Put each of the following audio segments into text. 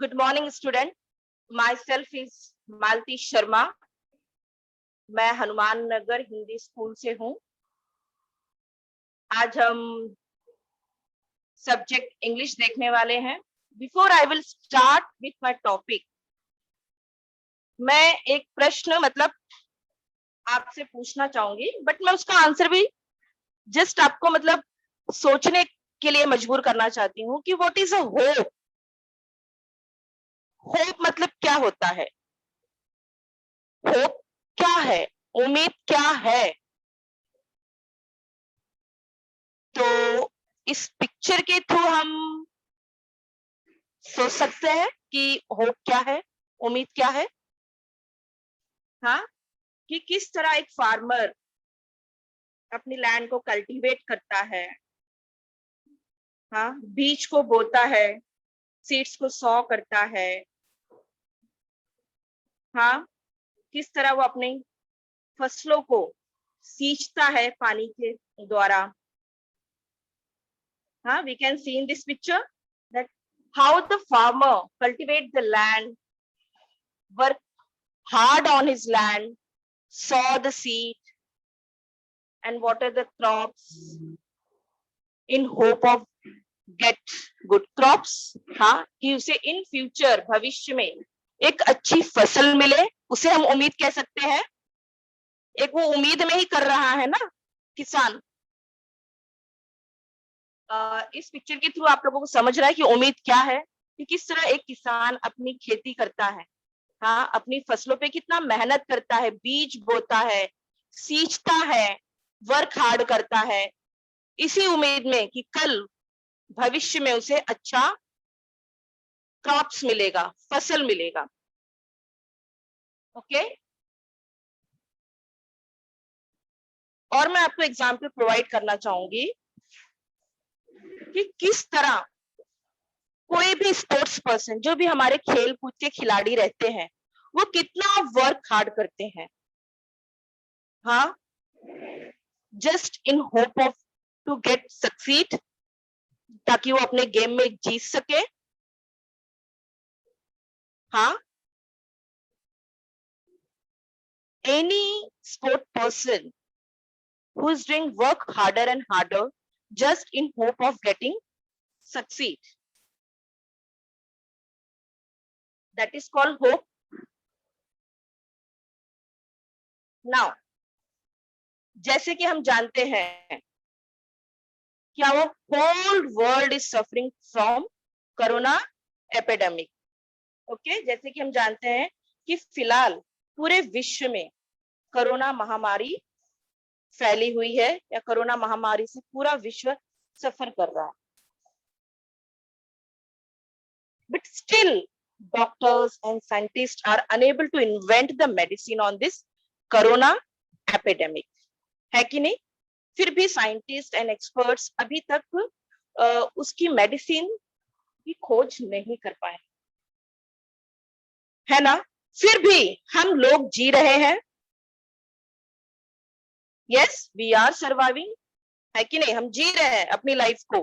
Good morning, student. Myself is Malti Sharma. मैं Hanuman Nagar Hindi school से हूँ. आज हम सब्जेक्ट इंग्लिश देखने वाले हैं. Before I will start with my topic, मैं एक प्रश्न मतलब आपसे पूछना चाहूंगी, बट मैं उसका आंसर भी जस्ट आपको मतलब सोचने के लिए मजबूर करना चाहती हूँ कि what is a hope. Hope मतलब क्या होता है? होप क्या है? उम्मीद क्या है? तो इस पिक्चर के थ्रू हम सोच सकते हैं कि होप क्या है, उम्मीद क्या है. हाँ, कि किस तरह एक फार्मर अपनी लैंड को कल्टीवेट करता है. हाँ, बीज को बोता है, सीड्स को सॉ करता है. हाँ, किस तरह वो अपनी फसलों को सींचता है पानी के द्वारा. हाँ, we can see in this picture that how the farmer cultivate the land, work hard on his land, sow the seed and water the crops in hope of get good crops. हाँ, कि उसे in future भविष्य में एक अच्छी फसल मिले, उसे हम उम्मीद कह सकते हैं. एक वो उम्मीद में ही कर रहा है ना किसान. इस पिक्चर के थ्रू आप लोगों को समझ रहा है कि उम्मीद क्या है, कि किस तरह एक किसान अपनी खेती करता है. हाँ, अपनी फसलों पे कितना मेहनत करता है, बीज बोता है, सींचता है, वर्क हार्ड करता है, इसी उम्मीद में कि कल भविष्य में उसे अच्छा क्रॉप्स मिलेगा, फसल मिलेगा. ओके. और मैं आपको एग्जाम्पल प्रोवाइड करना चाहूंगी कि किस तरह कोई भी स्पोर्ट्स पर्सन, जो भी हमारे खेल कूद के खिलाड़ी रहते हैं, वो कितना वर्क हार्ड करते हैं. हाँ, just in hope of to get succeed, ताकि वो अपने गेम में जीत सके. हाँ, any sport person who is doing work harder and harder just in hope of getting succeed, that is called hope. Now, जैसे कि हम जानते हैं क्या वो whole world is suffering from corona epidemic. Okay, जैसे कि हम जानते हैं कि फिलहाल पूरे विश्व में कोरोना महामारी फैली हुई है, या कोरोना महामारी से पूरा विश्व सफर कर रहा है. But still, doctors and scientists are unable to invent the medicine on this corona epidemic. है कि नहीं? फिर भी साइंटिस्ट एंड एक्सपर्ट्स अभी तक उसकी मेडिसिन की खोज नहीं कर पाए, है ना. फिर भी हम लोग जी रहे हैं. यस, वी आर सर्वाइविंग, है कि नहीं. हम जी रहे हैं अपनी लाइफ को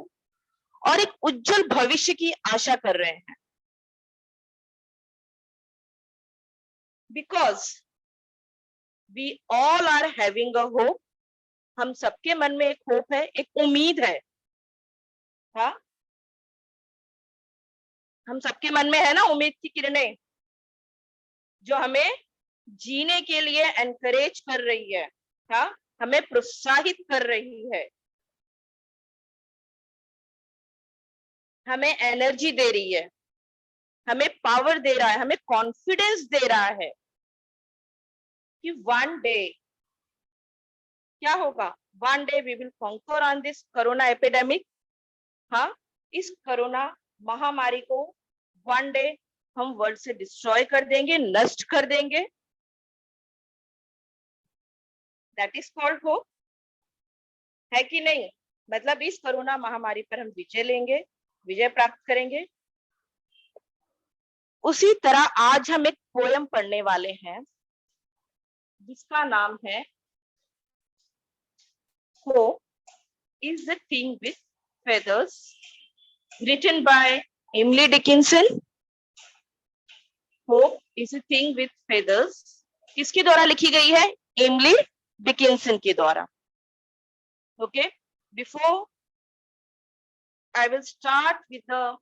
और एक उज्जवल भविष्य की आशा कर रहे हैं. Because we all are having a hope. हम सबके मन में एक होप है, एक उम्मीद है. हाँ, हम सबके मन में है ना उम्मीद की किरणें, जो हमें जीने के लिए एनकरेज कर रही है. हाँ, हमें प्रोत्साहित कर रही है, हमें एनर्जी दे रही है, हमें पावर दे रहा है, हमें कॉन्फिडेंस दे रहा है कि वन डे क्या होगा. One day we will conquer on this corona epidemic. हाँ, इस कोरोना महामारी को वन डे हम वर्ल्ड से डिस्ट्रॉय कर देंगे, नष्ट कर देंगे. दैट इज कॉल्ड होप, है कि नहीं. मतलब इस कोरोना महामारी पर हम विजय लेंगे, विजय प्राप्त करेंगे. उसी तरह आज हम एक पोयम पढ़ने वाले हैं जिसका नाम है Hope is the Thing with Feathers, written by Emily Dickinson. Hope is a thing with feathers किसके द्वारा लिखी गई है? एमिली डिकिंसन के द्वारा. Okay, before I will start with the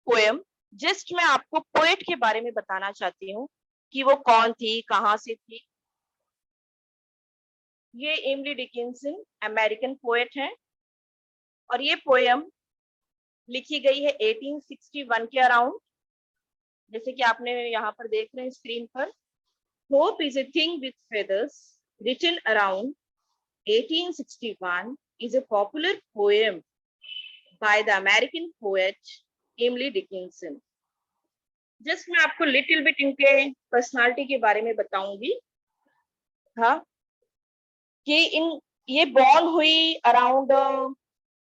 poem, just मैं आपको पोएट के बारे में बताना चाहती हूँ कि वो कौन थी, कहां से थी. ये एमिली डिकिंसन अमेरिकन पोएट है और ये पोएम लिखी गई है 1861 के अराउंड, जैसे कि आपने यहाँ पर देख रहे हैं स्क्रीन पर. Hope is a thing with feathers written around 1861 is a popular poem by the American poet Emily Dickinson. Just मैं आपको लिटिल बिट इनके पर्सनालिटी के बारे में बताऊंगी. हाँ, कि ये बॉर्न हुई अराउंड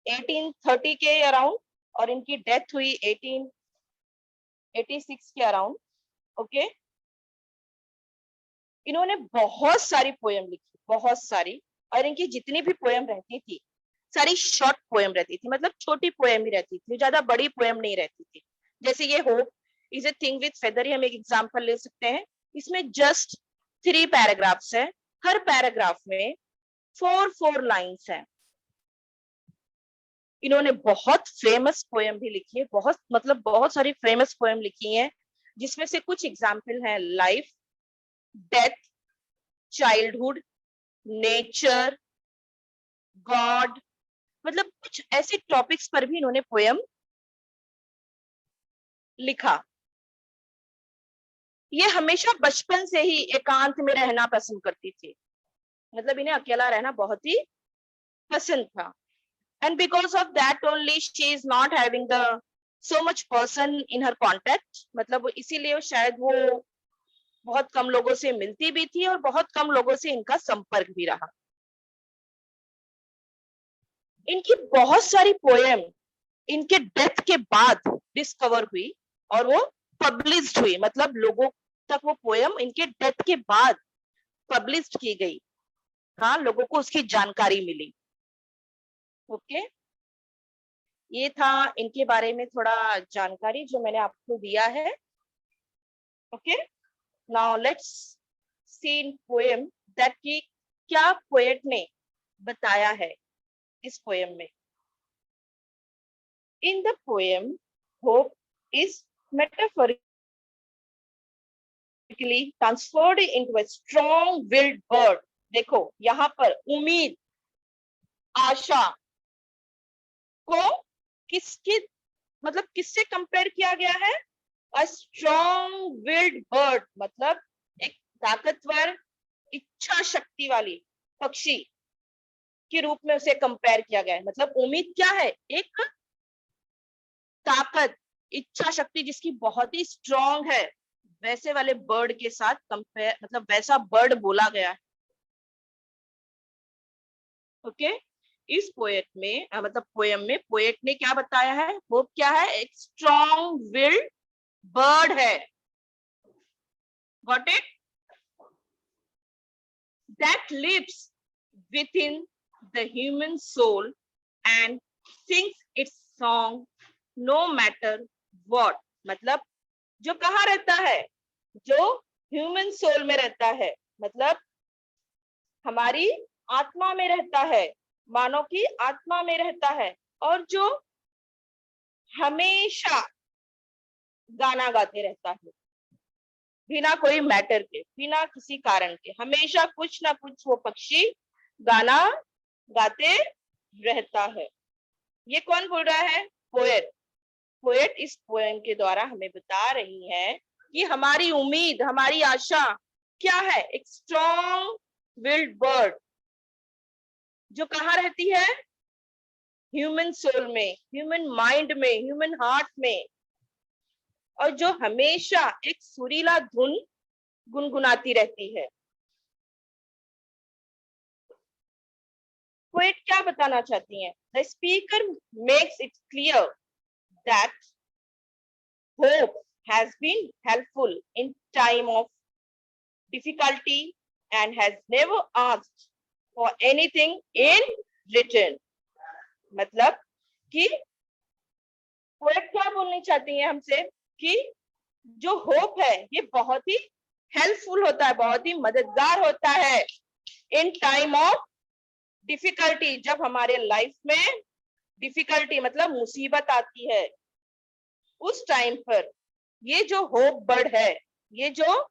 1830 के अराउंड और इनकी डेथ हुई 1886 के अराउंड. ओके, इन्होंने बहुत सारी पोएम लिखी, बहुत सारी, और इनकी जितनी भी पोएम रहती थी सारी शॉर्ट पोएम रहती थी, मतलब छोटी पोएम ही रहती थी, ज्यादा बड़ी पोएम नहीं रहती थी. जैसे ये hope is a thing with feather, हम एक एग्जांपल ले सकते हैं. इसमें जस्ट 3 पैराग्राफ्स है, हर पैराग्राफ में 4 लाइन्स हैं. इन्होंने बहुत फेमस पोएम भी लिखी है, बहुत मतलब बहुत सारी फेमस पोएम लिखी हैं, जिसमें से कुछ एग्जाम्पल हैं life, death, childhood, nature, God, मतलब कुछ ऐसे टॉपिक्स पर भी इन्होंने पोएम लिखा. ये हमेशा बचपन से ही एकांत में रहना पसंद करती थी, मतलब इन्हें अकेला रहना बहुत ही पसंद था. And because of that only she is not having the so much person in her contact, मतलब इसीलिए शायद वो बहुत कम लोगों से मिलती भी थी और बहुत कम लोगों से इनका संपर्क भी रहा. इनकी बहुत सारी पोएम इनके डेथ के बाद डिस्कवर हुई और वो पब्लिश्ड हुई, मतलब लोगों तक वो पोएम इनके डेथ के बाद पब्लिश्ड की गई. हाँ, लोगों को उसकी जानकारी मिली. ओके, ये था इनके बारे में थोड़ा जानकारी जो मैंने आपको दिया है. Okay, now let's see in poem that की क्या पोएट ने बताया है इस पोएम में. In the poem hope is metaphorically transferred into a strong wild bird. देखो यहाँ पर उम्मीद, आशा को किसकी मतलब किससे कंपेयर किया गया है? अ स्ट्रॉन्ग विल्ड बर्ड, मतलब एक ताकतवर इच्छा शक्ति वाली पक्षी के रूप में उसे कंपेयर किया गया है. मतलब उम्मीद क्या है? एक ताकत, इच्छा शक्ति जिसकी बहुत ही स्ट्रॉन्ग है, वैसे वाले बर्ड के साथ कंपेयर, मतलब वैसा बर्ड बोला गया है. ओके, इस पोएट में मतलब पोएम में पोएट ने क्या बताया है? होप क्या है? एक स्ट्रॉन्ग विल्ड बर्ड है. Got it? That lives within the human soul and sings its song no matter what. मतलब जो कहाँ रहता है? जो ह्यूमन सोल में रहता है, मतलब हमारी आत्मा में रहता है, मानव की आत्मा में रहता है, और जो हमेशा गाना गाते रहता है बिना कोई मैटर के, बिना किसी कारण के, हमेशा कुछ ना कुछ वो पक्षी गाना गाते रहता है. ये कौन बोल रहा है? पोएट. पोएट इस पोएम के द्वारा हमें बता रही है कि हमारी उम्मीद, हमारी आशा क्या है? एक स्ट्रॉन्ग विल्ड बर्ड जो कहाँ रहती है? ह्यूमन सोल में, ह्यूमन माइंड में, ह्यूमन हार्ट में, और जो हमेशा एक सुरीला धुन गुनगुनाती रहती है. पोएट क्या बताना चाहती हैं? The speaker makes it clear that hope has been helpful in time of difficulty and has never asked for anything in return. मतलब कि पोएट क्या बोलनी चाहती है हमसे कि जो होप है ये बहुत ही हेल्पफुल होता है, बहुत ही मददगार होता है इन टाइम ऑफ डिफिकल्टी। जब हमारे लाइफ में डिफिकल्टी मतलब मुसीबत आती है, उस टाइम पर ये जो होप बर्ड है, ये जो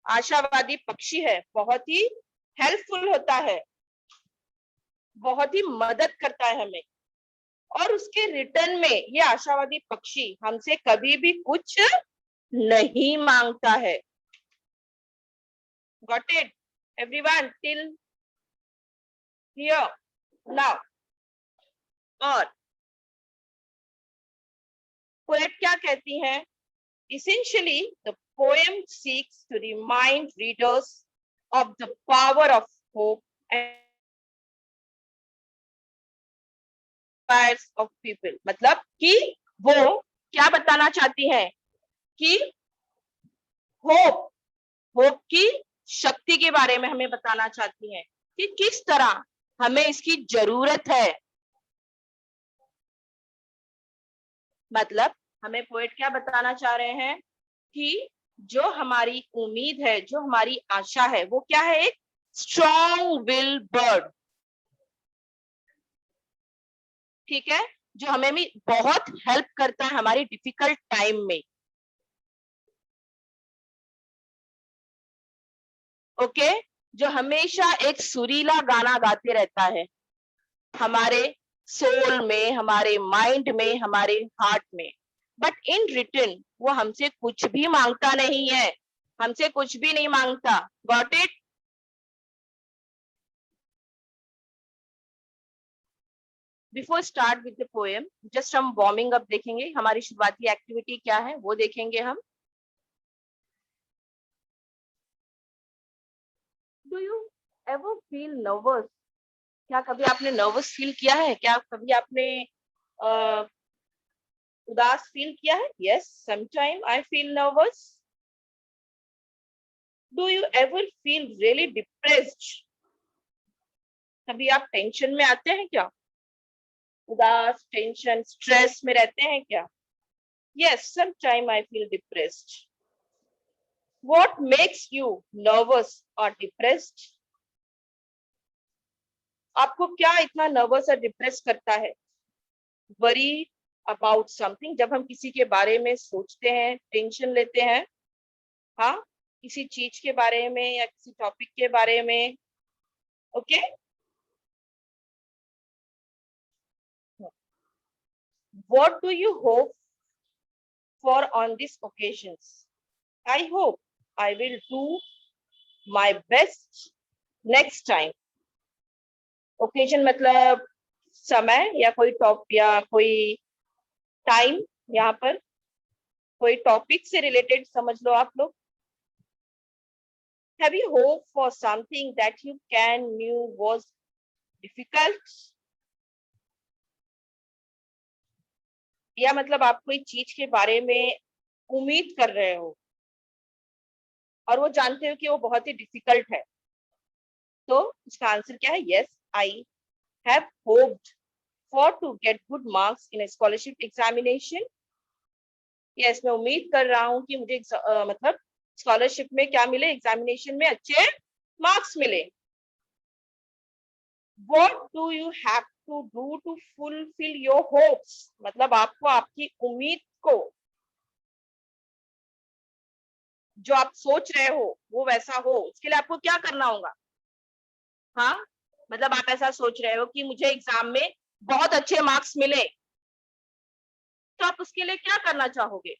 आशावादी पक्षी है, बहुत ही हेल्पफुल होता है, बहुत ही मदद करता है हमें। और उसके रिटर्न में ये आशावादी पक्षी हमसे कभी भी कुछ नहीं मांगता है। Got it everyone till here now? और पोएट क्या कहती हैं? Essentially, the poem seeks to remind readers of the power of hope and inspires of people. मतलब कि वो क्या बताना चाहती हैं कि होप, होप की शक्ति के बारे में हमें बताना चाहती हैं कि किस तरह हमें इसकी जरूरत है। मतलब हमें पोएट क्या बताना चाह रहे हैं कि जो हमारी उम्मीद है, जो हमारी आशा है, वो क्या है? एक स्ट्रॉन्ग विल बर्ड, ठीक है, जो हमें भी बहुत हेल्प करता है हमारी डिफिकल्ट टाइम में। ओके, जो हमेशा एक सुरीला गाना गाते रहता है हमारे सोल में, हमारे माइंड में, हमारे हार्ट में। बट इन रिटर्न वो हमसे कुछ भी मांगता नहीं है, हमसे कुछ भी नहीं मांगता। Got it? Before start with the poem, just हम वार्मिंग अप देखेंगे, हमारी शुरुआती एक्टिविटी क्या है वो देखेंगे हम। Do you ever feel nervous? क्या कभी आपने नर्वस फील किया है? क्या कभी आपने उदास फील किया है? Yes, sometime I feel nervous. Do you ever feel really depressed? कभी आप टेंशन में आते हैं क्या? उदास, टेंशन, स्ट्रेस में रहते हैं क्या? Yes, sometime I feel depressed. What makes you nervous और डिप्रेस्ड? आपको क्या इतना नर्वस और डिप्रेस करता है? वरी अबाउट समथिंग, जब हम किसी के बारे में सोचते हैं, टेंशन लेते हैं, हाँ, किसी चीज के बारे में या किसी टॉपिक के बारे में। Okay, what do you hope for on this occasions? I hope I will do my best next time. Occasion मतलब समय या कोई टॉप या कोई टाइम, यहाँ पर कोई टॉपिक से रिलेटेड समझ लो आप लोग। Have you hoped for something that you knew was difficult? या मतलब आप कोई चीज के बारे में उम्मीद कर रहे हो और वो जानते हो कि वो बहुत ही डिफिकल्ट है, तो इसका आंसर क्या है? Yes, I have hoped for to get good marks in scholarship examination. Yes, मैं उम्मीद कर रहा हूँ कि मुझे मतलब स्कॉलरशिप में क्या मिले, एग्जामिनेशन में अच्छे मार्क्स मिले। What do you have to do to fulfill your hopes? मतलब आपको आपकी उम्मीद को, जो आप सोच रहे हो वो वैसा हो, उसके लिए आपको क्या करना होगा? हाँ, मतलब आप ऐसा सोच रहे हो कि मुझे एग्जाम में बहुत अच्छे मार्क्स मिले, तो आप उसके लिए क्या करना चाहोगे?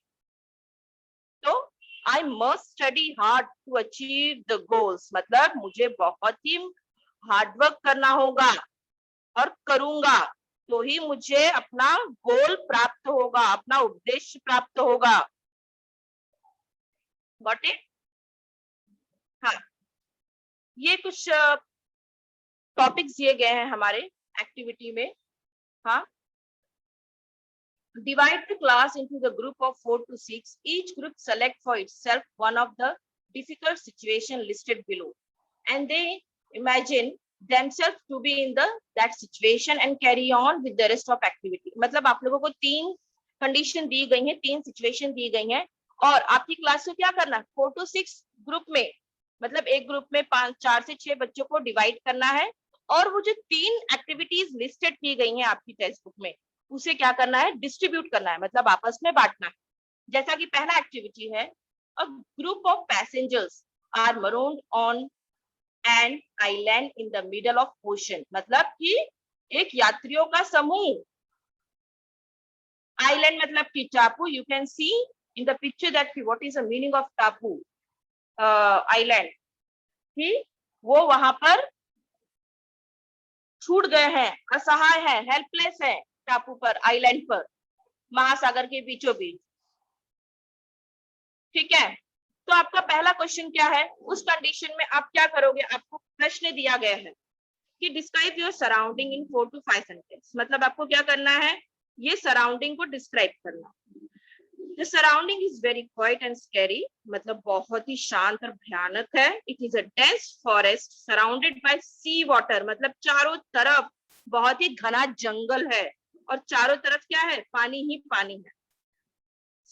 तो I must study hard to achieve the goals, मतलब मुझे बहुत ही हार्डवर्क करना होगा और करूंगा तो ही मुझे अपना गोल प्राप्त होगा, अपना उद्देश्य प्राप्त होगा। Got it? हाँ, ये कुछ टॉपिक्स दिए गए हैं हमारे एक्टिविटी में। हाँ, divide the class into the group of 4 to 6. Each group select for itself one of the difficult situation listed below, and they imagine themselves to be in that situation and carry on with the rest of activity. मतलब आप लोगों को 3 condition दी गई है, 3 situation दी गई हैं और आपकी क्लास को क्या करना है, 4 to 6 ग्रुप में, मतलब एक ग्रुप में 4 से 6 बच्चों को डिवाइड करना है और वो जो 3 एक्टिविटीज लिस्टेड की गई हैं आपकी टेक्स्ट बुक में, उसे क्या करना है, डिस्ट्रीब्यूट करना है, मतलब आपस में बांटना है। जैसा कि पहला एक्टिविटी है, a group of passengers are marooned on an island in the middle of ocean, मतलब कि एक यात्रियों का समूह, आइलैंड मतलब कि टापू, you can see in the picture that what is the meaning of टापू, आइलैंड, कि वो वहां पर छूट गए हैं, असहाय है, हेल्पलेस है, टापू पर, आइलैंड पर, महासागर के बीचों बीच। ठीक है, तो आपका पहला क्वेश्चन क्या है, उस कंडीशन में आप क्या करोगे, आपको प्रश्न दिया गया है कि describe your surrounding in 4 to 5 sentence, मतलब आपको क्या करना है, ये सराउंडिंग को डिस्क्राइब करना। The surrounding is very quiet and scary, मतलब बहुत ही शांत और भयानक है। It is a dense forest surrounded by sea water, मतलब चारों तरफ बहुत ही घना जंगल है और चारों तरफ क्या है, पानी ही पानी है।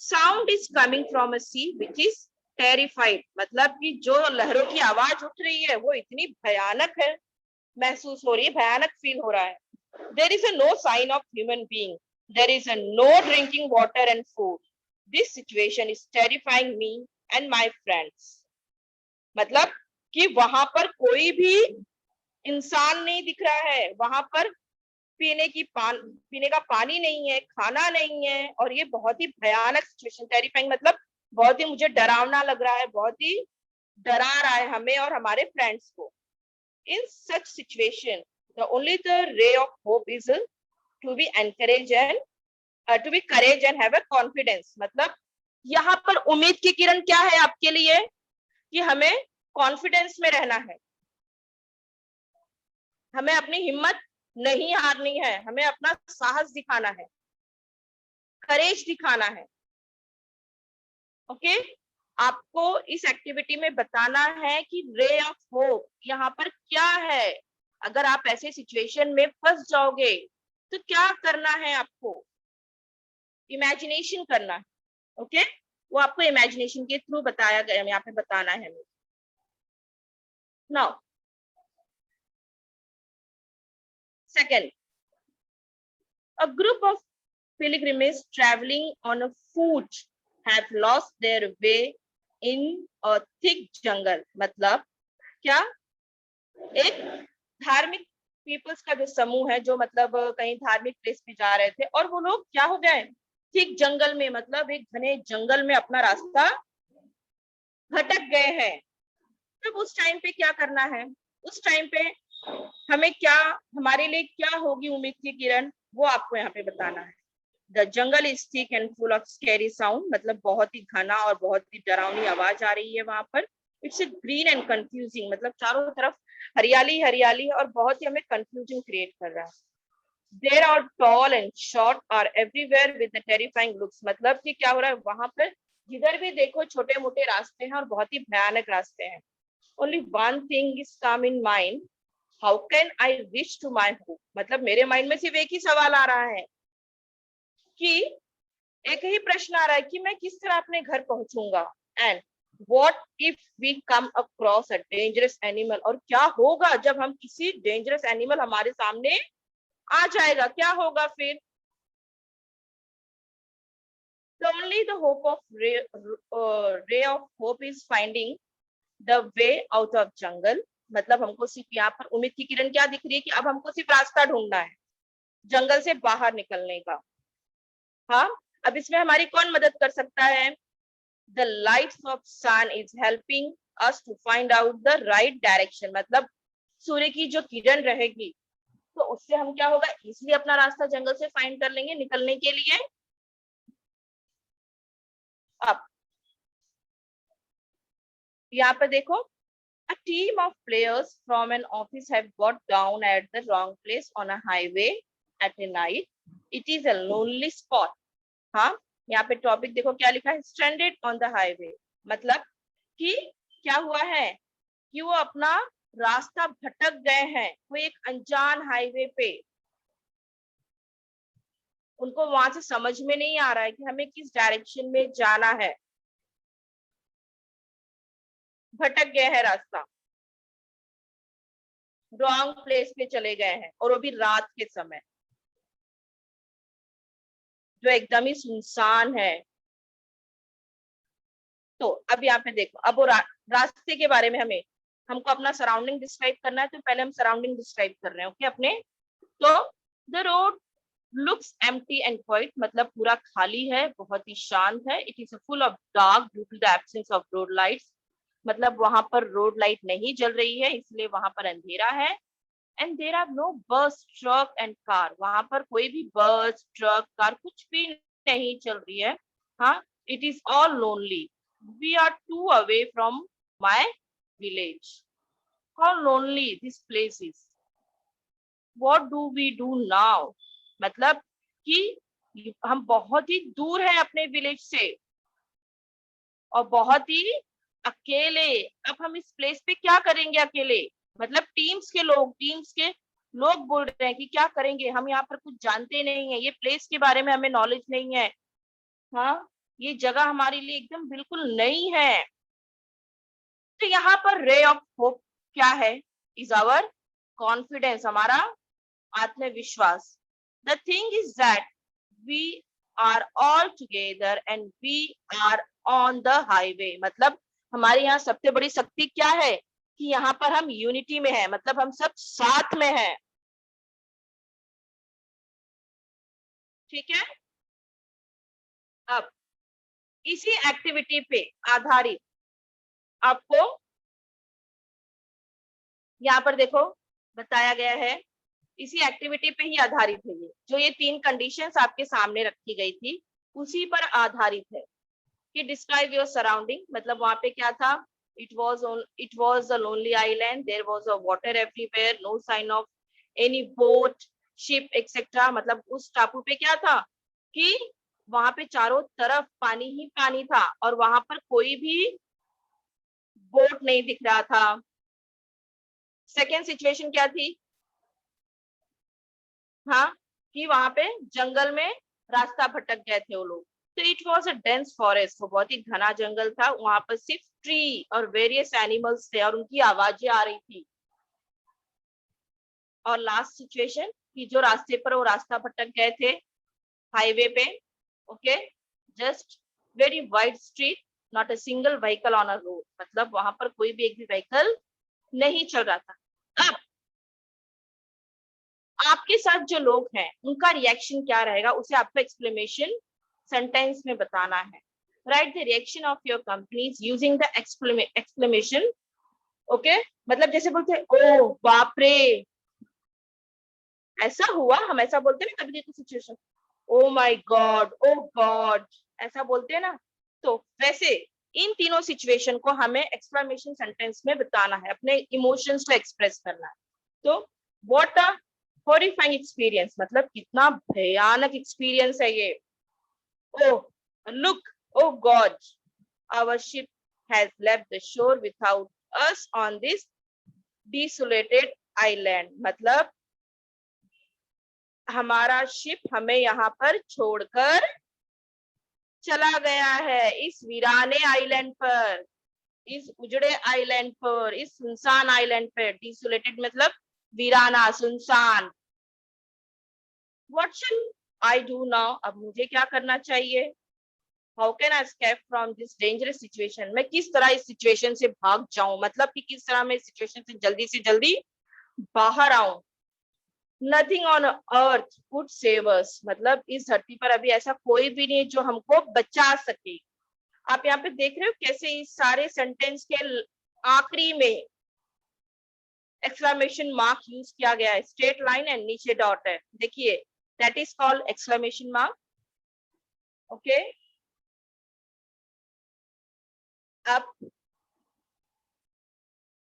Sound is coming from a sea which is terrified, मतलब कि जो लहरों की आवाज उठ रही है वो इतनी भयानक है, महसूस हो रही है, भयानक फील हो रहा है। There is a no sign of human being. There is a no drinking water and food. This situation is terrifying me and my friends. मतलब कि वहां पर कोई भी इंसान नहीं दिख रहा है, वहां पर पीने का पानी नहीं है, खाना नहीं है और ये बहुत ही भयानक सिचुएशन, टेरिफाइंग मतलब बहुत ही मुझे डरावना लग रहा है, बहुत ही डरा रहा है हमें और हमारे फ्रेंड्स को। In such situation, the ray of hope is to be encouraged and to be courage and have a confidence, मतलब यहाँ पर उम्मीद की किरण क्या है आपके लिए, कि हमें कॉन्फिडेंस में रहना है, हमें अपनी हिम्मत नहीं हारनी है, हमें अपना साहस दिखाना है, करेज दिखाना है। ओके, आपको इस एक्टिविटी में बताना है कि रे ऑफ होप यहाँ पर क्या है, अगर आप ऐसे सिचुएशन में फंस जाओगे तो क्या करना है, आपको इमेजिनेशन करना है। ओके, वो आपको इमेजिनेशन के थ्रू बताया गया, यहाँ पे बताना है। Now second, a group of pilgrims traveling on a foot have lost their way in a thick jungle, मतलब क्या, एक धार्मिक पीपल्स का जो समूह है, जो मतलब कहीं धार्मिक प्लेस पे जा रहे थे और वो लोग क्या हो गए, थिक जंगल में, मतलब एक घने जंगल में अपना रास्ता भटक गए हैं। तब उस टाइम पे क्या करना है, उस टाइम पे हमें क्या, हमारे लिए क्या होगी उम्मीद की किरण, वो आपको यहाँ पे बताना है। The jungle is thick and full of scary sound, मतलब बहुत ही घना और बहुत ही डरावनी आवाज आ रही है वहां पर। इट्स ग्रीन एंड कंफ्यूजिंग, मतलब चारों तरफ हरियाली हरियाली है और बहुत ही हमें कंफ्यूजन क्रिएट कर रहा है। There are tall and short are everywhere with the terrifying looks, मतलब कि क्या हो रहा है वहां पर, जिधर भी देखो छोटे मोटे रास्ते हैं और बहुत ही भयानक रास्ते हैं। Only one thing is come in mind, how can I reach to my home, मतलब मेरे माइंड में सिर्फ एक ही सवाल आ रहा है कि एक ही प्रश्न आ रहा है कि मैं किस तरह अपने घर पहुंचूंगा। And what if we come across a dangerous animal, और क्या होगा जब हम किसी डेंजरस एनिमल हमारे सामने आ जाएगा, क्या होगा फिर। So only the hope of ray of hope is finding the way out of jungle, मतलब हमको सिर्फ यहाँ पर उम्मीद की किरण क्या दिख रही है कि अब हमको सिर्फ रास्ता ढूंढना है जंगल से बाहर निकलने का। हाँ, अब इसमें हमारी कौन मदद कर सकता है, the lights of sun is helping us to find out the right direction, मतलब सूर्य की जो किरण रहेगी तो उससे हम क्या होगा, इसलिए अपना रास्ता जंगल से फाइंड कर लेंगे निकलने के लिए। अब यहाँ पर देखो, a team of players from an office have got down at the wrong place on a highway at a night. It is a lonely spot. हाँ, यहाँ पे टॉपिक देखो क्या लिखा है, स्ट्रैंडेड ऑन द हाईवे, मतलब कि क्या हुआ है कि वो अपना रास्ता भटक गए हैं, वो एक अनजान हाईवे पे। उनको वहां से समझ में नहीं आ रहा है कि हमें किस डायरेक्शन में जाना है, भटक गए हैं रास्ता, रॉन्ग प्लेस पे चले गए हैं, और वो भी रात के समय जो एकदम ही सुनसान है। तो अब यहाँ पे देखो, अब वो रास्ते के बारे में हमको अपना सराउंडिंग डिस्क्राइब करना है, तो पहले हम सराउंडिंग डिस्क्राइब कर रहे हैं, ओके अपने। तो the road looks empty and quiet, मतलब पूरा खाली है, बहुत ही शांत है। It is full of dark due to the absence of road lights, मतलब वहां पर रोड लाइट नहीं जल रही है, इसलिए वहां पर अंधेरा है। And there are no bus truck and car, वहां पर कोई भी बस ट्रक कार कुछ भी नहीं चल रही है। हाँ, it is all lonely, we are too away from my village, how lonely this place is, what do we do now, मतलब कि हम बहुत ही दूर हैं अपने विलेज से और बहुत ही अकेले। अब हम इस प्लेस पे क्या करेंगे अकेले, मतलब टीम्स के लोग बोल रहे हैं कि क्या करेंगे, हम यहाँ पर कुछ जानते नहीं है, ये प्लेस के बारे में हमें नॉलेज नहीं है। हाँ, ये जगह हमारे लिए एकदम बिल्कुल नई है। तो यहाँ पर रे ऑफ होप क्या है, इज आवर कॉन्फिडेंस, हमारा आत्मविश्वास। The thing is that we are all together and we are on the highway, मतलब हमारे यहाँ सबसे बड़ी शक्ति क्या है कि यहाँ पर हम यूनिटी में है, मतलब हम सब साथ में हैं। ठीक है, अब इसी एक्टिविटी पे आधारित आपको यहाँ पर देखो बताया गया है, इसी एक्टिविटी पे ही आधारित है ये, जो ये 3 कंडीशंस आपके सामने रखी गई थी उसी पर आधारित है कि डिस्क्राइब योर सराउंडिंग, मतलब वहां पे क्या था, it was a lonely island, there was a water everywhere, no sign of any boat ship etc, मतलब उस टापू पे क्या था कि वहां पे चारों तरफ पानी ही पानी था और वहां पर कोई भी बोट नहीं दिख रहा था। सेकेंड सिचुएशन क्या थी, हाँ, कि वहां पे जंगल में रास्ता भटक गए थे वो लोग। तो it was a dense forest, वो बहुत ही घना जंगल था, वहां पर सिर्फ ट्री और वेरियस एनिमल्स थे और उनकी आवाजें आ रही थी। और लास्ट सिचुएशन कि जो रास्ते पर वो रास्ता भटक गए थे हाईवे पे, okay, just very wide street, not a single vehicle on a road, मतलब वहां पर कोई भी एक भी व्हीकल नहीं चल रहा था। अब आपके साथ जो लोग हैं उनका रिएक्शन क्या रहेगा, उसे आपको एक्सप्लेनेशन सेंटेंस में बताना है। Right the reaction of your companies using the exclamation, okay, मतलब जैसे बोलते हैं ओ बाप रे, ऐसा हुआ, हम ऐसा बोलते हैं ना कभी कभी situation, oh my god, oh god, ऐसा बोलते हैं ना। तो वैसे इन तीनों सिचुएशन को हमें एक्सक्लेमेशन सेंटेंस में बताना है, अपने इमोशंस को एक्सप्रेस करना है। तो व्हाट अ हॉरिफाइंग एक्सपीरियंस, मतलब कितना भयानक एक्सपीरियंस है ये। Oh, look, oh God, our ship has left the shore without us on this desolated island, मतलब हमारा शिप हमें यहाँ पर छोड़कर चला गया है इस वीराने आइलैंड पर, इस उजड़े आइलैंड पर, इस सुनसान आइलैंड पर। डिसोलेटेड मतलब वीराना, सुनसान। What shall I do now? अब मुझे क्या करना चाहिए? How can I escape from this dangerous situation, मैं किस तरह इस सिचुएशन से भाग जाऊं, मतलब कि किस तरह मैं इस सिचुएशन से जल्दी बाहर आऊं। Nothing on earth could save us, मतलब इस धरती पर अभी ऐसा कोई भी नहीं जो हमको बचा सके। आप यहाँ पे देख रहे हो कैसे इस सारे सेंटेंस के आखिरी में एक्सक्लेमेशन मार्क यूज किया गया है, स्ट्रेट लाइन एंड नीचे डॉट है, देखिए that is called exclamation mark. Okay, अब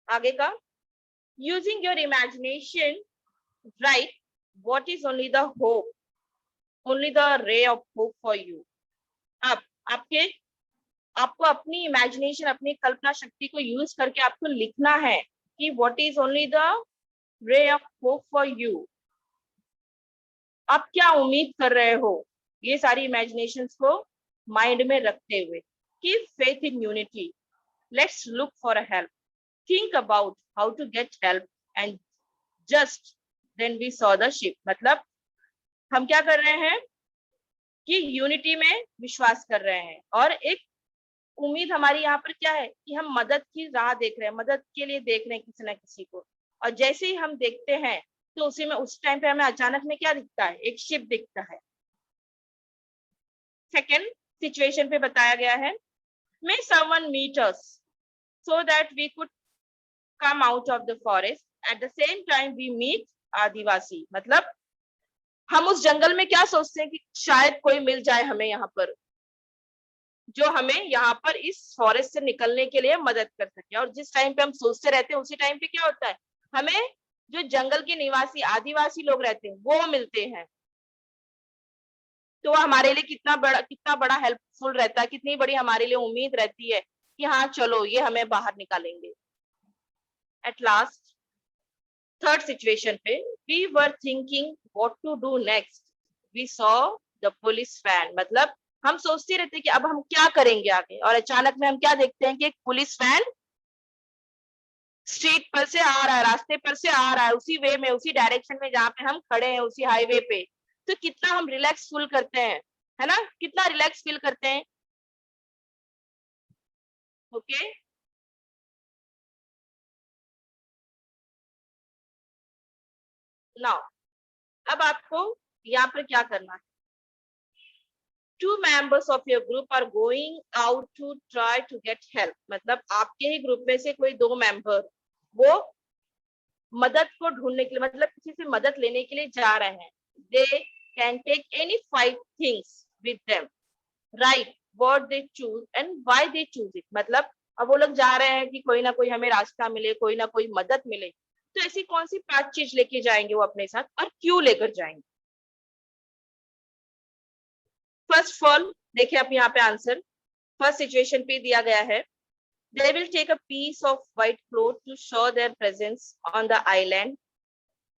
आगे का, using your imagination right what is only the hope, only the ray of hope for you। अब आपके आपको अपनी इमेजिनेशन, अपनी कल्पना शक्ति को यूज करके आपको लिखना है कि what is only the ray of hope for you। आप क्या उम्मीद कर रहे हो, ये सारी इमेजिनेशंस को माइंड में रखते हुए। Keep faith in unity, let's look for a help, think about how to get help, and just then we saw the ship. मतलब हम क्या कर रहे हैं कि यूनिटी में विश्वास कर रहे हैं, और एक उम्मीद हमारी यहाँ पर क्या है कि हम मदद की राह देख रहे हैं, मदद के लिए देख रहे हैं किसी ना किसी को। और जैसे ही हम देखते हैं तो उसी में उस टाइम पे हमें अचानक में क्या दिखता है, एक शिप दिखता है। सेकेंड सिचुएशन पे बताया गया है, may someone meet us so that we could come out of the forest at the same time we meet adivasi. मतलब हम उस जंगल में क्या सोचते हैं कि शायद कोई मिल जाए हमें यहाँ पर, जो हमें यहाँ पर इस फॉरेस्ट से निकलने के लिए मदद कर सके। और जिस टाइम पे हम सोचते रहते हैं उसी टाइम पे क्या होता है, हमें जो जंगल के निवासी आदिवासी लोग रहते हैं वो मिलते हैं। तो वो हमारे लिए कितना बड़ा हेल्पफुल रहता है, कितनी बड़ी हमारे लिए उम्मीद रहती है कि हाँ चलो ये हमें बाहर निकालेंगे। एट लास्ट थर्ड सिचुएशन पे, we were thinking what to do next, we saw the police van. मतलब हम सोचते रहते हैं कि अब हम क्या करेंगे आगे, और अचानक में हम क्या देखते हैं कि एक पुलिस वैन स्ट्रीट पर से आ रहा है, रास्ते पर से आ रहा है, उसी वे में, उसी डायरेक्शन में जहाँ पे हम खड़े हैं, उसी हाईवे पे। तो कितना हम रिलैक्स फील करते हैं, है ना, कितना रिलैक्स फील करते हैं। ओके, नाउ अब आपको यहाँ पर क्या करना है, 2 members of your group are going out to try to get help। मतलब आपके ही ग्रुप में से कोई 2 मेंबर वो मदद को ढूंढने के लिए, मतलब किसी से मदद लेने के लिए जा रहे हैं। They can take any 5 things with them, right what they choose and why they choose it। मतलब अब वो लोग जा रहे हैं कि कोई ना कोई हमें रास्ता मिले, कोई ना कोई मदद मिले। तो ऐसी कौन सी 5 चीज लेके जाएंगे वो अपने साथ, और क्यों लेकर जाएंगे। फर्स्ट ऑफ ऑल देखिए आप यहाँ पे आंसर फर्स्ट सिचुएशन पे दिया गया है, they will take a piece of white cloth to show their presence on the island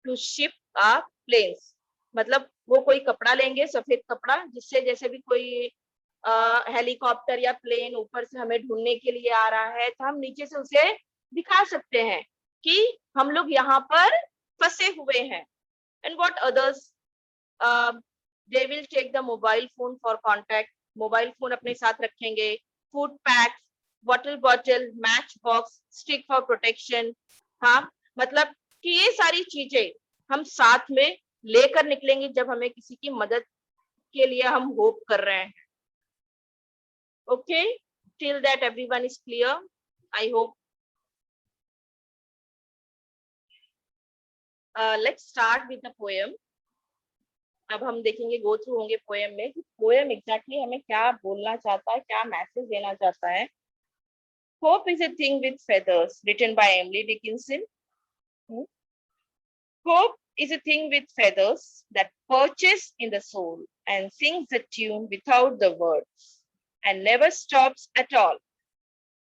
to ship a planes। मतलब वो कोई कपड़ा लेंगे, सफेद कपड़ा, जिससे जैसे भी कोई हेलीकॉप्टर या प्लेन ऊपर से हमें ढूंढने के लिए आ रहा है तो हम नीचे से उसे दिखा सकते हैं कि हम लोग यहाँ पर फंसे हुए हैं। And what others, they will take the mobile phone for contact. Mobile phone अपने साथ रखेंगे, food pack, water bottle, match box, stick for protection. हाँ, मतलब कि ये सारी चीजें हम साथ में लेकर निकलेंगे जब हमें किसी की मदद के लिए हम होप कर रहे हैं। Okay, till that everyone is clear, I hope. Let's start with the poem. अब हम देखेंगे, गो थ्रू होंगे पोएम में कि पोएम एग्जैक्टली हमें क्या बोलना चाहता है, क्या मैसेज देना चाहता है। Hope is a thing with feathers, written by Emily Dickinson. Hope is a thing with feathers that perches in the soul and sings a tune without the words and never stops at all.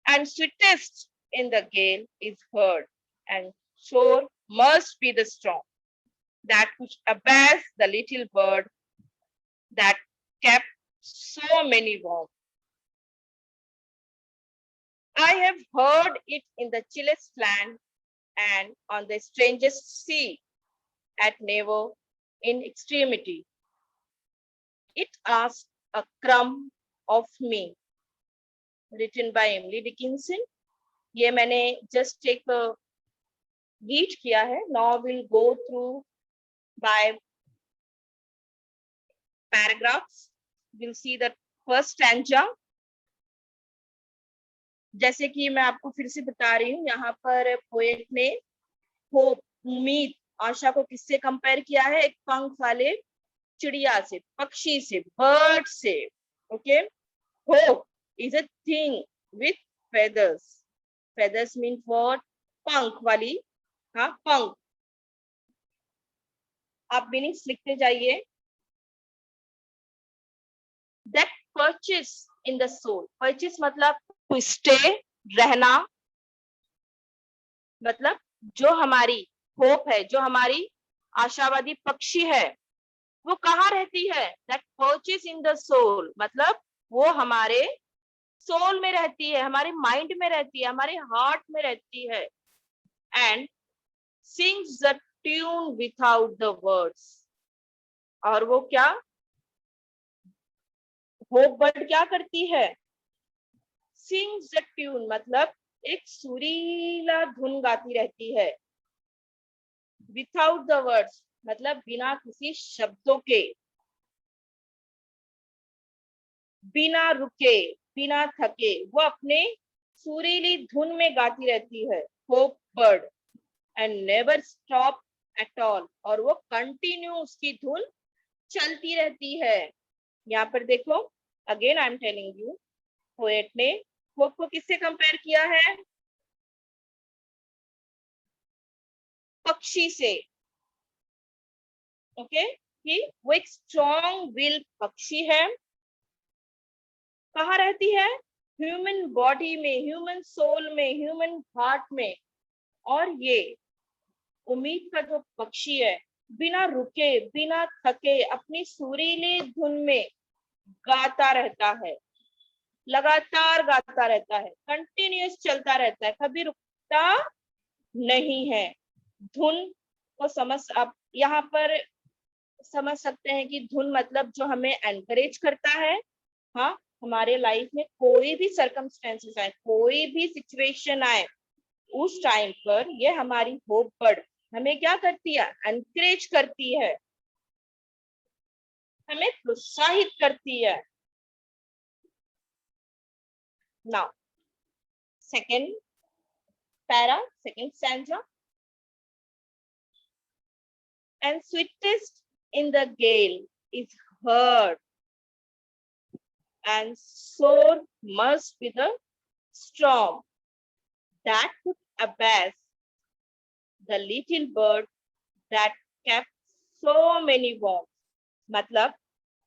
And sweetest in the gale is heard, and sure must be the storm that which abares the little bird that kept so many warm. I have heard it in the chillest land and on the strangest sea, at never in extremity. It asks a crumb of me, written by Emily Dickinson. ये मैंने just एक read किया है. Now we'll go through by paragraphs. We'll see the first stanza. जैसे कि मैं आपको फिर से बता रही हूँ, यहाँ पर पोएट ने होप, उम्मीद, आशा को किससे कंपेयर किया है, एक पंख वाले चिड़िया से, पक्षी से, बर्ड से। Okay, hope is a thing with feathers. Feathers mean what, पंख वाली, हाँ पंख। आप मीनिंग्स लिखते जाइए। That perches in the soul, perches मतलब टू स्टे, रहना, मतलब जो हमारी होप है, जो हमारी आशावादी पक्षी है, वो कहाँ रहती है? That perches in the soul, मतलब वो हमारे सोल में रहती है, हमारे माइंड में रहती है, हमारे हार्ट में रहती है। And sings the tune without the words. और वो क्या, होप बर्ड क्या करती है? सिंग्स द ट्यून, मतलब एक सुरीला धुन गाती रहती है। विथआउट द वर्ड्स, मतलब बिना किसी शब्दों के, बिना रुके, बिना थके, वो अपने सुरीली धुन में गाती रहती है, hope bird. And never stop at all, और वो कंटिन्यू उसकी धुन चलती रहती है। यहाँ पर देखो, again I am telling you, poet ने होप को किससे कंपेयर किया है? पक्षी से। ओके, कि वो एक स्ट्रॉन्ग विल पक्षी है। कहाँ रहती है? ह्यूमन बॉडी में, ह्यूमन सोल में, ह्यूमन हार्ट में। और ये उम्मीद का जो पक्षी है, बिना रुके, बिना थके, अपनी सुरीली धुन में गाता रहता है, लगातार गाता रहता है, कंटिन्यूस चलता रहता है, कभी रुकता नहीं है। धुन को समझ, आप यहाँ पर समझ सकते हैं कि धुन मतलब जो हमें एनकरेज करता है। हाँ, हमारे लाइफ में कोई भी सर्कमस्टेंसेस आए, कोई भी सिचुएशन आए, उस टाइम पर ये हमारी होप बर्ड हमें क्या करती है? एनकरेज करती है, हमें प्रोत्साहित करती है। Now second para, second stanza. And sweetest in the gale is heard, and sore must be the storm that could abase the little bird that kept so many warm. मतलब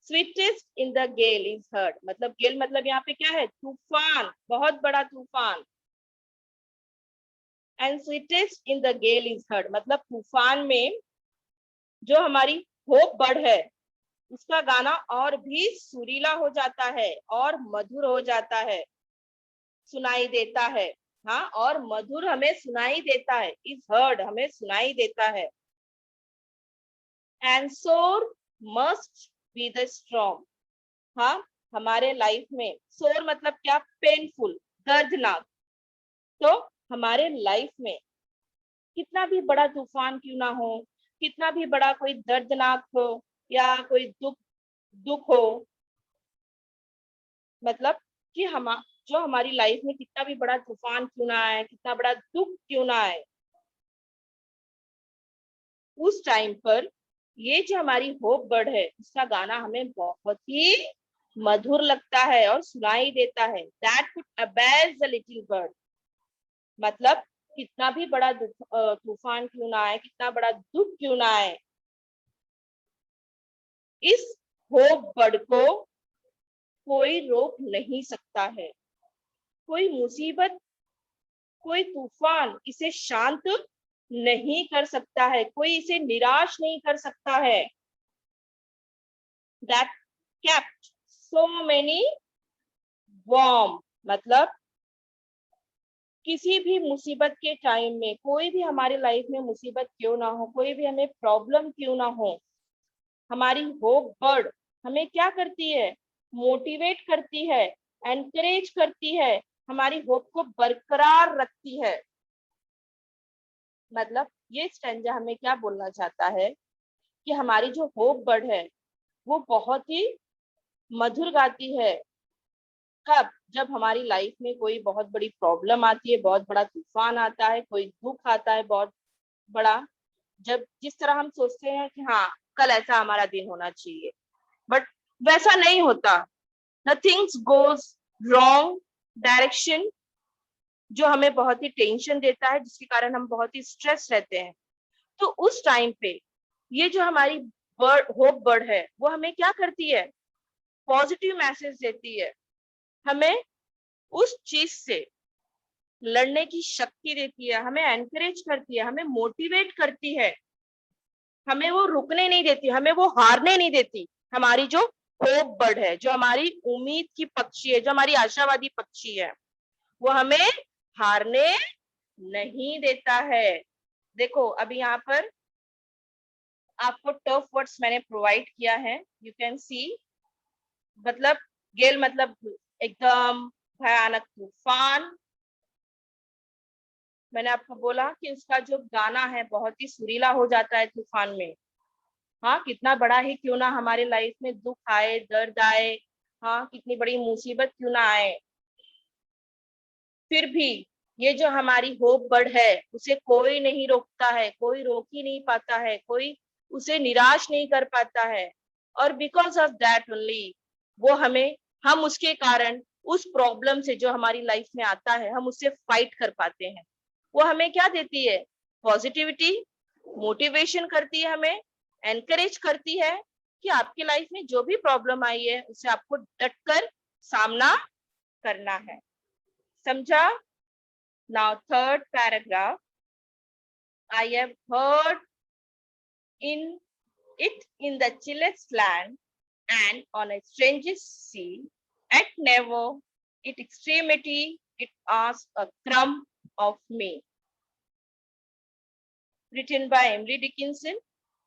sweetest in the gale is heard, मतलब gale मतलब यहाँ पे क्या है? तूफान, बहुत बड़ा तूफान। And sweetest in the gale is heard, मतलब तूफान में जो हमारी होप बर्ड है, उसका गाना और भी सुरीला हो जाता है और मधुर हो जाता है, सुनाई देता है। हाँ, और मधुर हमें सुनाई देता है, इज हर्ड हमें सुनाई देता है। एंड सोर मस्ट बी द स्ट्रॉन्ग। हाँ, हमारे लाइफ में सोर मतलब क्या? पेनफुल, दर्दनाक। तो हमारे लाइफ में कितना भी बड़ा तूफान क्यों ना हो, कितना भी बड़ा कोई दर्दनाक हो या कोई दुख हो, मतलब कि हम जो हमारी लाइफ में कितना भी बड़ा तूफान क्यों ना आए, कितना बड़ा दुख क्यों ना आए, उस टाइम पर ये जो हमारी होप बर्ड है, उसका गाना हमें बहुत ही मधुर लगता है और सुनाई देता है। That could abase the little bird, मतलब कितना भी बड़ा तूफान क्यों ना आए, कितना बड़ा दुख क्यों ना आए, इस होप बर्ड को कोई रोक नहीं सकता है। कोई मुसीबत, कोई तूफान इसे शांत नहीं कर सकता है, कोई इसे निराश नहीं कर सकता है। That kept so many warm, मतलब किसी भी मुसीबत के टाइम में, कोई भी हमारे लाइफ में मुसीबत क्यों ना हो, कोई भी हमें प्रॉब्लम क्यों ना हो, हमारी होप बर्ड हमें क्या करती है? मोटिवेट करती है, एनकरेज करती है, हमारी होप को बरकरार रखती है। मतलब ये स्टैंजा हमें क्या बोलना चाहता है कि हमारी जो होप बर्ड है, वो बहुत ही मधुर गाती है। कब? जब हमारी लाइफ में कोई बहुत बड़ी प्रॉब्लम आती है, बहुत बड़ा तूफान आता है, कोई दुख आता है बहुत बड़ा, जब जिस तरह हम सोचते हैं कि हाँ, कल ऐसा हमारा दिन होना चाहिए, बट वैसा नहीं होता। The things goes wrong direction, जो हमें बहुत ही टेंशन देता है, जिसके कारण हम बहुत ही स्ट्रेस रहते हैं। तो उस टाइम पे ये जो हमारी बर्ड, होप बर्ड है, वो हमें क्या करती है? पॉजिटिव मैसेज देती है, हमें उस चीज से लड़ने की शक्ति देती है, हमें एनकरेज करती है, हमें मोटिवेट करती है, हमें वो रुकने नहीं देती, हमें वो हारने नहीं देती। हमारी जो होप बर्ड है, जो हमारी उम्मीद की पक्षी है, जो हमारी आशावादी पक्षी है, वो हमें हारने नहीं देता है। देखो अभी यहाँ पर आपको टफ वर्ड्स मैंने प्रोवाइड किया है, यू कैन सी। मतलब गेल मतलब एकदम भयानक तूफान। मैंने आपको बोला कि उसका जो गाना है बहुत ही सुरीला हो जाता है तूफान में। हाँ, कितना बड़ा ही क्यों ना हमारे लाइफ में दुख आए, दर्द आए, हाँ कितनी बड़ी मुसीबत क्यों ना आए, फिर भी ये जो हमारी होप बर्ड है उसे कोई नहीं रोकता है, कोई रोक ही नहीं पाता है, कोई उसे निराश नहीं कर पाता है। और बिकॉज ऑफ दैट ओनली वो हमें, हम उसके कारण उस प्रॉब्लम से जो हमारी लाइफ में आता है हम उससे फाइट कर पाते हैं। वो हमें क्या देती है? पॉजिटिविटी, मोटिवेशन करती है, हमें एनकरेज करती है कि आपकी लाइफ में जो भी प्रॉब्लम आई है उसे आपको डटकर सामना करना है। समझा? Now, third paragraph, I have heard in it in the chillest land and on a strangest sea, at never its extremity it asks a crumb of me. Written by Emily Dickinson.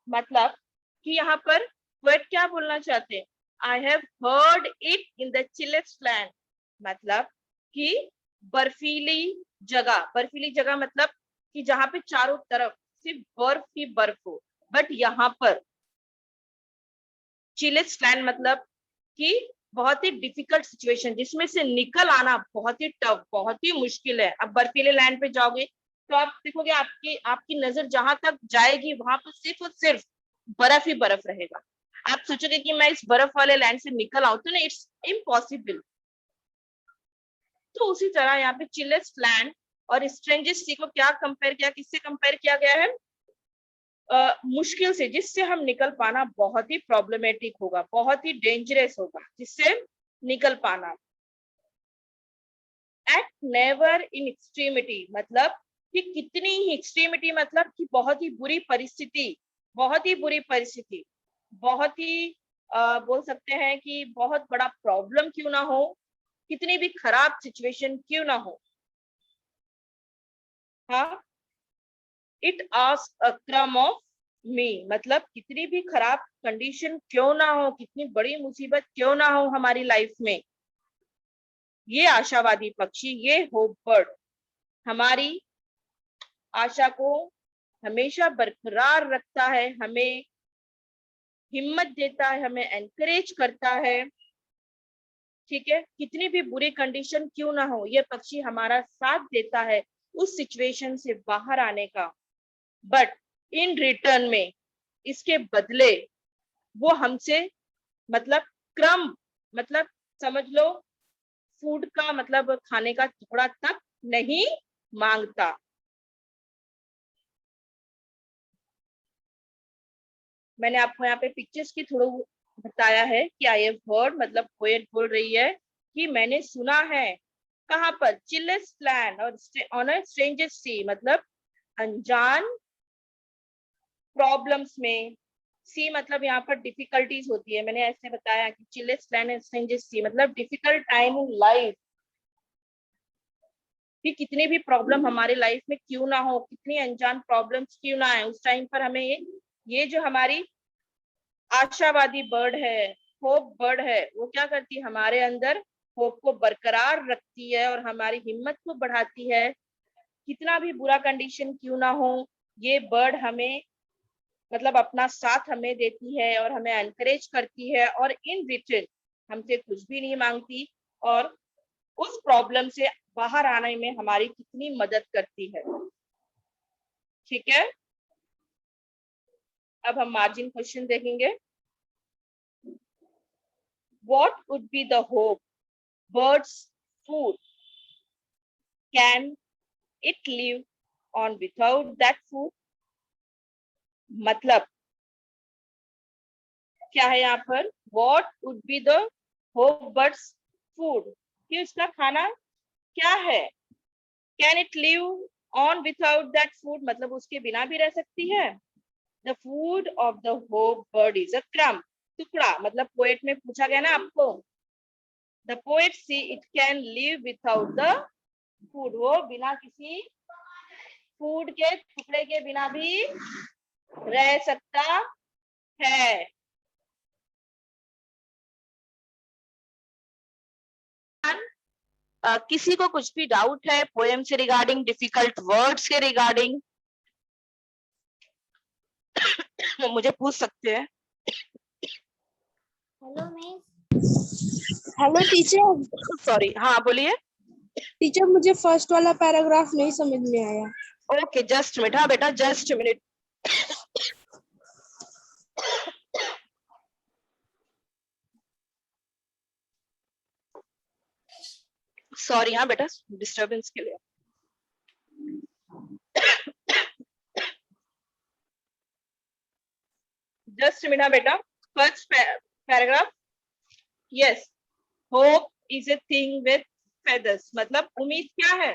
मतलब कि यहाँ पर poet क्या बोलना चाहते हैं? I have heard it in the chillest land. मतलब कि बर्फीली जगह मतलब कि जहां पे चारों तरफ सिर्फ बर्फ ही बर्फ हो। बट यहाँ पर चिलेस्ट लैंड मतलब कि बहुत ही डिफिकल्ट सिचुएशन, जिसमें से निकल आना बहुत ही टफ, बहुत ही मुश्किल है। अब बर्फीले लैंड पे जाओगे तो आप देखोगे आपकी आपकी नजर जहां तक जाएगी वहां पर सिर्फ और सिर्फ बर्फ ही बर्फ रहेगा। आप सोचोगे कि मैं इस बर्फ वाले लैंड से निकल आऊं, तो ना, इट्स इम्पॉसिबल। तो उसी तरह यहाँ पे चिलेस्ट लैंड और स्ट्रेंजेस्ट सी को क्या कंपेयर किया, किससे कंपेयर किया गया है? मुश्किल से, जिससे हम निकल पाना बहुत ही प्रॉब्लमेटिक होगा, बहुत ही डेंजरस होगा, जिससे निकल पाना। एट नेवर इन एक्सट्रीमिटी मतलब कि कितनी ही एक्सट्रीमिटी, मतलब कि बहुत ही बुरी परिस्थिति, बहुत ही बुरी परिस्थिति, बहुत ही बोल सकते हैं कि बहुत बड़ा प्रॉब्लम क्यों ना हो, कितनी भी खराब सिचुएशन क्यों ना हो, हाँ, इट आस्क अ क्रम ऑफ मी मतलब कितनी भी खराब कंडीशन क्यों ना हो, कितनी बड़ी मुसीबत क्यों ना हो हमारी लाइफ में, ये आशावादी पक्षी, ये होप बर्ड हमारी आशा को हमेशा बरकरार रखता है, हमें हिम्मत देता है, हमें एनकरेज करता है। ठीक है, कितनी भी बुरी कंडीशन क्यों ना हो, ये पक्षी हमारा साथ देता है उस सिचुएशन से बाहर आने का। बट इन रिटर्न में, इसके बदले वो हमसे मतलब क्रम मतलब समझ लो फूड का मतलब खाने का टुकड़ा तक नहीं मांगता। मैंने आपको यहाँ पे पिक्चर्स की थोड़ा बताया है कि आई हैव हर्ड मतलब पोएट बोल रही है कि मैंने सुना है, कहाँ पर? चिलेस्ट लैंड और ऑन अ स्ट्रेंजेस्ट सी मतलब अनजान प्रॉब्लम्स में, सी मतलब यहाँ पर डिफिकल्टीज होती है। मैंने ऐसे बताया कि चिलेस्ट लैंड एंड स्ट्रेंजेस्ट सी मतलब डिफिकल्ट टाइम इन लाइफ, कि कितनी भी प्रॉब्लम हमारे लाइफ में क्यों ना हो, कितनी अनजान प्रॉब्लम्स क्यों ना आए, उस टाइम पर हमें ये जो हमारी आशावादी बर्ड है, होप बर्ड है, वो क्या करती है? हमारे अंदर होप को बरकरार रखती है और हमारी हिम्मत को बढ़ाती है। कितना भी बुरा कंडीशन क्यों ना हो, ये बर्ड हमें मतलब अपना साथ हमें देती है और हमें एनकरेज करती है, और इन रिटर्न हमसे कुछ भी नहीं मांगती, और उस प्रॉब्लम से बाहर आने में हमारी कितनी मदद करती है। ठीक है, अब हम मार्जिन क्वेश्चन देखेंगे। What would be the hope bird's food? Can it live on without that food? मतलब क्या है यहाँ पर? What would be the hope bird's food? कि उसका खाना क्या है? Can it live on without that food? मतलब उसके बिना भी रह सकती है, the food of the hope bird is a crumb, टुकड़ा, मतलब पोएट में पूछा गया ना आपको, the poet see it can live without the food, वो बिना किसी फूड के टुकड़े के बिना भी रह सकता है। किसी को कुछ भी डाउट है पोएम से रिगार्डिंग, डिफिकल्ट वर्ड्स के रिगार्डिंग, मुझे पूछ सकते हैं। Hello miss. Hello teacher. Sorry, हाँ बोलिए। टीचर मुझे फर्स्ट वाला पैराग्राफ नहीं समझ में आया। ओके, जस्ट मिनट, हाँ बेटा जस्ट मिनट। सॉरी हाँ बेटा, डिस्टर्बेंस के लिए। जस्ट मिनट बेटा, first paragraph, yes, hope is a thing with feathers, मतलब उम्मीद क्या है,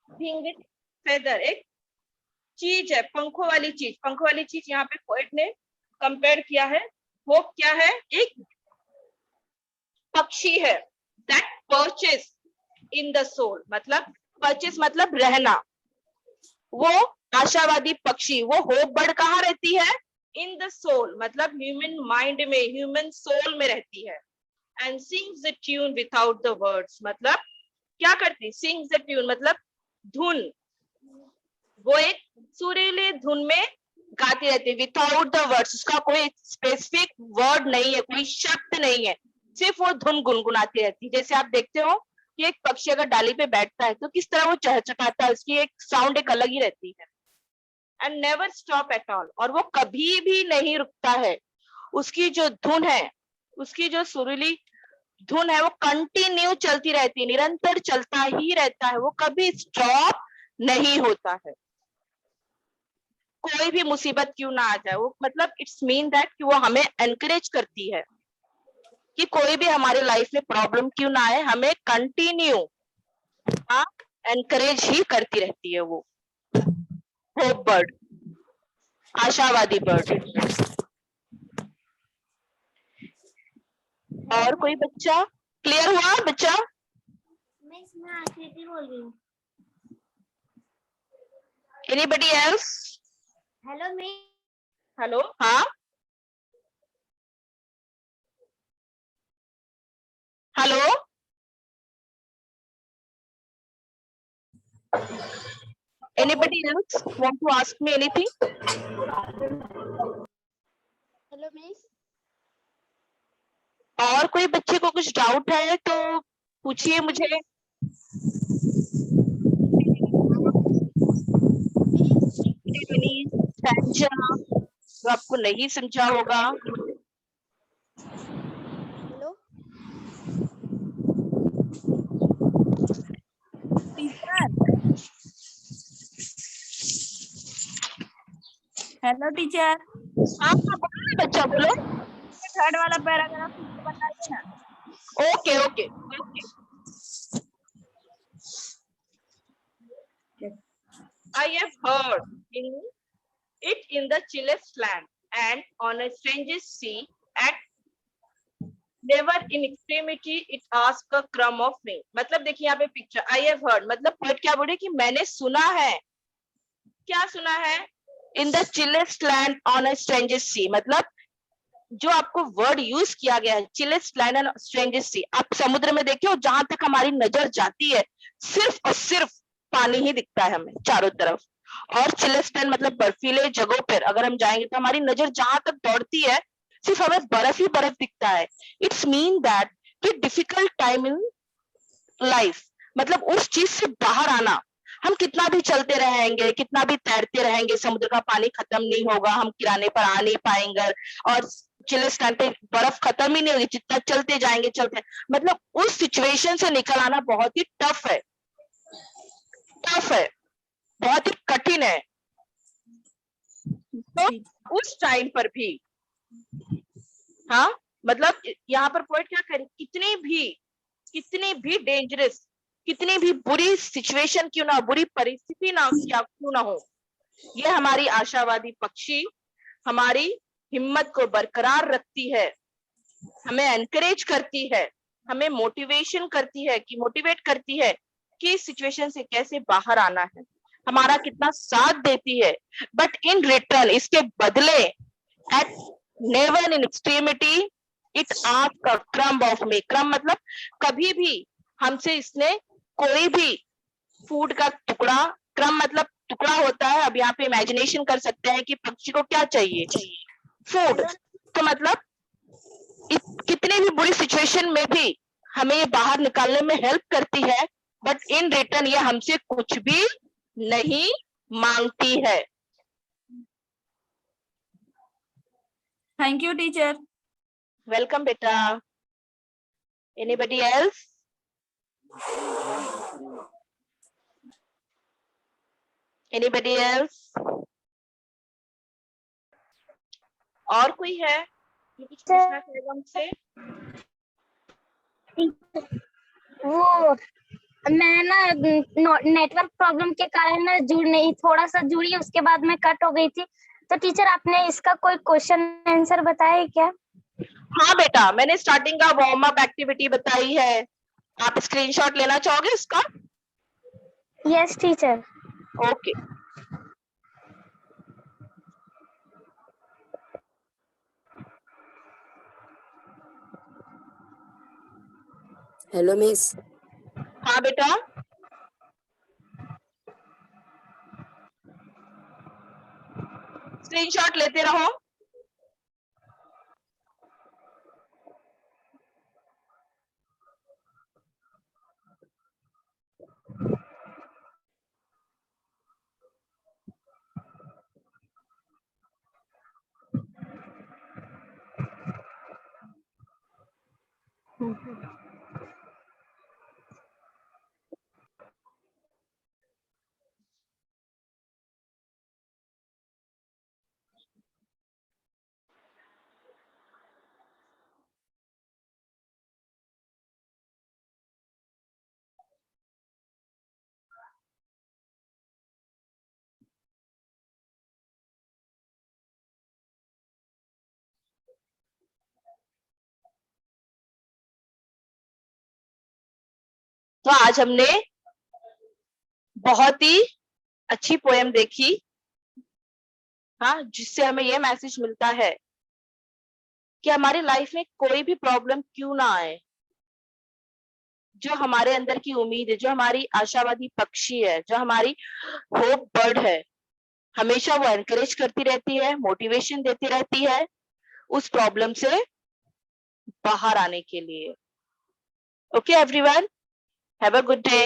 थिंग विथ फेदर, एक चीज है, पंखों वाली चीज, पंखों वाली चीज यहाँ पे पोएट ने कंपेयर किया है। होप क्या है, एक पक्षी है, that perches in the soul, मतलब पर्चेस मतलब रहना, वो आशावादी पक्षी, वो होप बर्ड कहाँ रहती है, इन द सोल, मतलब ह्यूमन माइंड में, ह्यूमन सोल में रहती है। And sings the tune without the words, मतलब क्या करती, सिंग्स द ट्यून मतलब धुन, वो एक सुरीली धुन में गाती रहती है, विदाउट द वर्ड्स, उसका कोई स्पेसिफिक वर्ड नहीं है, कोई शब्द नहीं है, सिर्फ वो धुन गुनगुनाती रहती है। जैसे आप देखते हो कि एक पक्षी अगर डाली पे बैठता है तो किस तरह वो चहचहाता है, उसकी एक साउंड एक अलग ही रहती है। And never stop at all, और वो कभी भी नहीं रुकता है, उसकी जो धुन है, उसकी जो सुरीली धुन है वो कंटिन्यू चलती रहती है, निरंतर चलता ही रहता है, वो कभी स्टॉप नहीं होता है, कोई भी मुसीबत क्यों ना आ जाए, वो मतलब इट्स मीन दैट कि वो हमें एनकरेज करती है कि कोई भी हमारे लाइफ में प्रॉब्लम क्यों ना आए, हमें कंटिन्यू एनकरेज ही करती रहती है वो होप बर्ड, आशावादी बर्ड। और कोई बच्चा, क्लियर हुआ बच्चा? मिस मैं आकृति बोल रही हूँ। Anybody else? Hello miss. Hello, हाँ hello, anybody else want to ask me anything? Hello miss. और कोई बच्चे को कुछ डाउट है तो पूछिए मुझे। तो आपको नहीं समझा होगा। Hello teacher. Hello teacher. हाँ बोलो बच्चा, बोलो। थर्ड वाला पैराग्राफ बताइए ना। Okay okay okay. I have heard in the chillest land and on a strangest sea, at never in extremity it ask a crumb of me, मतलब देखिए यहाँ पे पिक्चर, I have heard मतलब poet क्या बोले कि मैंने सुना है, क्या सुना है, in the chillest land on a strangest sea, मतलब जो आपको वर्ड यूज किया गया है, चिलेस्ट लैंड एंड स्ट्रेंजेस्ट सी, आप समुद्र में देखिए जहां तक हमारी नजर जाती है सिर्फ और सिर्फ पानी ही दिखता है हमें चारों तरफ, और चिलेस्ट लैंड मतलब बर्फीले जगहों पर अगर हम जाएंगे तो हमारी नजर जहां तक दौड़ती है सिर्फ हमें बर्फ ही बर्फ दिखता है। इट्स मीन दैट कि डिफिकल्ट टाइम इन लाइफ, मतलब उस चीज से बाहर आना, हम कितना भी चलते रहेंगे, कितना भी तैरते रहेंगे, समुद्र का पानी खत्म नहीं होगा, हम किराने पर आ नहीं पाएंगे, और चिलिस्तान पे बर्फ खत्म ही नहीं होगी, जितना चलते जाएंगे चलते, मतलब उस सिचुएशन से निकल आना बहुत ही टफ है, टफ है, बहुत ही कठिन है। तो उस टाइम पर भी, हाँ मतलब यहाँ पर पॉइंट क्या करे, कितनी भी डेंजरस, कितनी भी बुरी सिचुएशन क्यों ना, बुरी परिस्थिति ना क्या क्यों ना हो, ये हमारी आशावादी पक्षी हमारी हिम्मत को बरकरार रखती है, हमें एनकरेज करती है, हमें मोटिवेशन करती है, कि मोटिवेट करती है कि इस सिचुएशन से कैसे बाहर आना है, हमारा कितना साथ देती है। बट इन रिटर्न, इसके बदले, yet never in extremity it ask a crumb of me. Crumb मतलब कभी भी हमसे इसने कोई भी फूड का टुकड़ा, क्रम्ब मतलब टुकड़ा होता है। अब यहाँ पे इमेजिनेशन कर सकते हैं कि पक्षी को क्या चाहिए, फूड। तो मतलब कितनी भी बुरी सिचुएशन में भी हमें ये बाहर निकालने में हेल्प करती है, बट इन रिटर्न ये हमसे कुछ भी नहीं मांगती है। Thank you teacher. वेलकम बेटा। Anybody else? Anybody else? और कोई है जो कुछ पूछना चाहेगा हमसे? वो मैं ना नेटवर्क प्रॉब्लम के कारण ना जुड़ नहीं, थोड़ा सा जुड़ी, उसके बाद मैं कट हो गई थी। तो टीचर आपने इसका कोई क्वेश्चन आंसर बताया क्या? हाँ बेटा, मैंने स्टार्टिंग का वार्म अप एक्टिविटी बताई है। आप स्क्रीनशॉट लेना चाहोगे इसका? Yes teacher. Okay. Hello miss. हाँ बेटा, स्क्रीनशॉट लेते रहो। तो आज हमने बहुत ही अच्छी पोएम देखी, हाँ, जिससे हमें यह मैसेज मिलता है कि हमारी लाइफ में कोई भी प्रॉब्लम क्यों ना आए, जो हमारे अंदर की उम्मीद है, जो हमारी आशावादी पक्षी है, जो हमारी होप बर्ड है, हमेशा वो एनकरेज करती रहती है, मोटिवेशन देती रहती है उस प्रॉब्लम से बाहर आने के लिए। Okay everyone, have a good day.